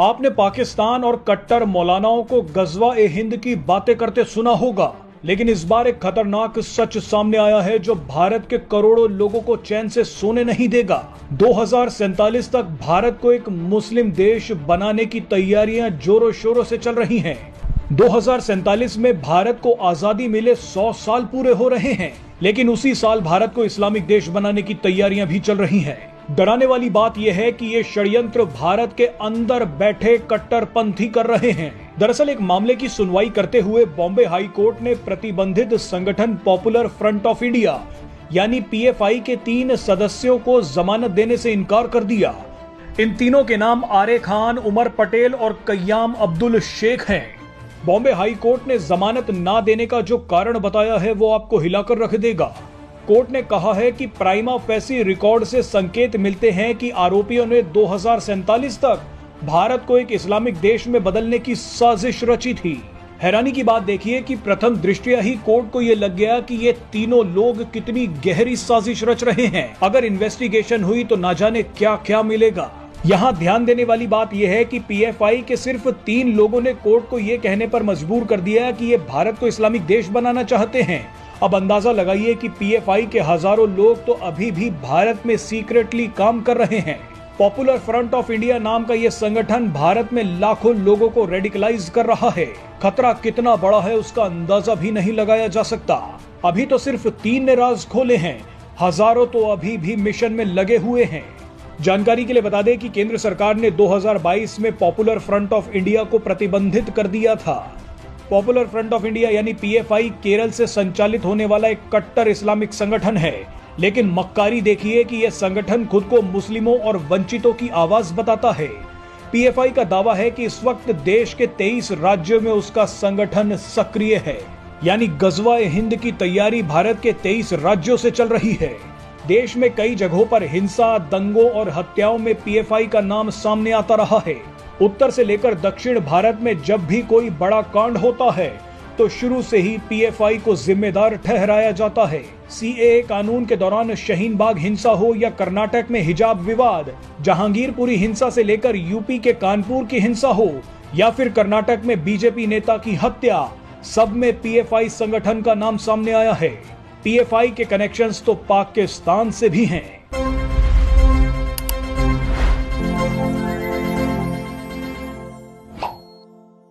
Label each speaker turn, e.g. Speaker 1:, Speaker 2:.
Speaker 1: आपने पाकिस्तान और कट्टर मौलानाओं को गज़वा-ए-हिंद की बातें करते सुना होगा, लेकिन इस बार एक खतरनाक सच सामने आया है जो भारत के करोड़ों लोगों को चैन से सोने नहीं देगा। 2047 तक भारत को एक मुस्लिम देश बनाने की तैयारियां जोरों शोरों से चल रही हैं। 2047 में भारत को आजादी मिले 100 साल पूरे हो रहे हैं, लेकिन उसी साल भारत को इस्लामिक देश बनाने की तैयारियां भी चल रही हैं। डराने वाली बात यह है कि ये षड्यंत्र भारत के अंदर बैठे कट्टरपंथी कर रहे हैं। दरअसल एक मामले की सुनवाई करते हुए बॉम्बे हाई कोर्ट ने प्रतिबंधित संगठन पॉपुलर फ्रंट ऑफ इंडिया यानी पीएफआई के 3 सदस्यों को जमानत देने से इनकार कर दिया। इन तीनों के नाम आरे खान, उमर पटेल और कय्याम अब्दुल शेख हैं। बॉम्बे हाई कोर्ट ने जमानत ना देने का जो कारण बताया है वो आपको हिलाकर रख देगा। कोर्ट ने कहा है कि प्राइमा फेसी रिकॉर्ड से संकेत मिलते हैं कि आरोपियों ने 2047 तक भारत को एक इस्लामिक देश में बदलने की साजिश रची थी। हैरानी की बात देखिए कि प्रथम दृष्टया ही कोर्ट को यह लग गया कि ये तीनों लोग कितनी गहरी साजिश रच रहे हैं। अगर इन्वेस्टिगेशन हुई तो ना जाने क्या क्या मिलेगा। यहाँ ध्यान देने वाली बात यह है कि पीएफआई के सिर्फ 3 लोगों ने कोर्ट को यह कहने पर मजबूर कर दिया कि ये भारत को इस्लामिक देश बनाना चाहते हैं। अब अंदाजा लगाइए कि पीएफआई के हजारों लोग तो अभी भी भारत में सीक्रेटली काम कर रहे हैं। पॉपुलर फ्रंट ऑफ इंडिया नाम का यह संगठन भारत में लाखों लोगों को रेडिकलाइज कर रहा है। खतरा कितना बड़ा है उसका अंदाजा भी नहीं लगाया जा सकता। अभी तो सिर्फ 3 ने राज खोले हैं, हजारों तो अभी भी मिशन में लगे हुए हैं। जानकारी के लिए बता दें कि केंद्र सरकार ने 2022 में पॉपुलर फ्रंट ऑफ इंडिया को प्रतिबंधित कर दिया था। पॉपुलर फ्रंट ऑफ इंडिया यानी पीएफआई केरल से संचालित होने वाला एक कट्टर इस्लामिक संगठन है, लेकिन मक्कारी देखिए कि यह संगठन खुद को मुस्लिमों और वंचितों की आवाज बताता है। पीएफआई का दावा है कि इस वक्त देश के 23 राज्यों में उसका संगठन सक्रिय है, यानी गज़वा-ए-हिंद की तैयारी भारत के 23 राज्यों से चल रही है। देश में कई जगहों पर हिंसा, दंगों और हत्याओं में पीएफआई का नाम सामने आता रहा है। उत्तर से लेकर दक्षिण भारत में जब भी कोई बड़ा कांड होता है तो शुरू से ही पीएफआई को जिम्मेदार ठहराया जाता है। सीएए कानून के दौरान शाहीन बाग हिंसा हो या कर्नाटक में हिजाब विवाद, जहांगीरपुरी हिंसा से लेकर यूपी के कानपुर की हिंसा हो या फिर कर्नाटक में बीजेपी नेता की हत्या, सब में पीएफआई संगठन का नाम सामने आया है। पीएफआई के कनेक्शंस तो पाकिस्तान से भी हैं।